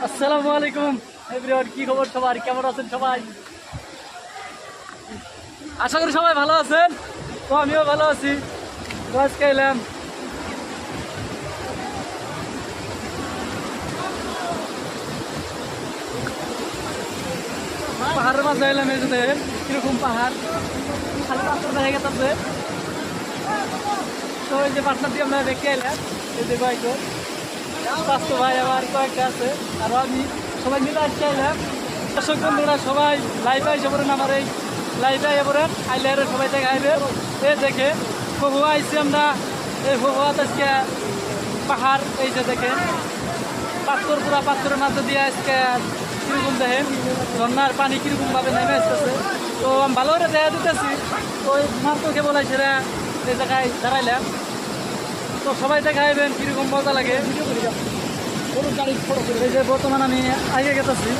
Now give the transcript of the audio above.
আসসালামু আলাইকুম এভরিওয়ান, কি খবর সবার? কেমন আছেন সবাই? আশা করি সবাই ভালো আছেন। তো আমিও ভালো আছি। তো আজকে এলাম পাহাড়ের মাঝে এলাম। এই যে কিরকম পাহাড়, খালি পাথর দেখা গেছে। তো এই যে পাটনা দিয়ে আমরা দেখে এলাম। এই যে কয়েকজন স্বাস্থ্য ভাই আমার কয়েকটা আছে, আরও আমি সবাই মিলে আজকে এলাম। দর্শক বন্ধুরা সবাই লাইভে এসে পড়েন, আমার এই লাইভে এসে পড়েন। আইলে সবাই থেকে আইবে এ দেখে ফহুয়া আইসি আমরা। এই ফহুয়াত আজকে পাহাড়, এই যে দেখেন পাথর, পুরা পাথরের মাঝে দিয়ে আজকে কিরকম দেখেন ঝর্নার পানি কিরকম ভাবে নেমে আসতেছে। তো আমি ভালো করে দেখা দিতেছি। তো মার তোকে বলাইছে এই জায়গায় দাঁড়াইলাম। তো সবাই দেখাইবেন কিরকম মজা লাগে। এই যে বর্তমান আমি আগে গেতেছি।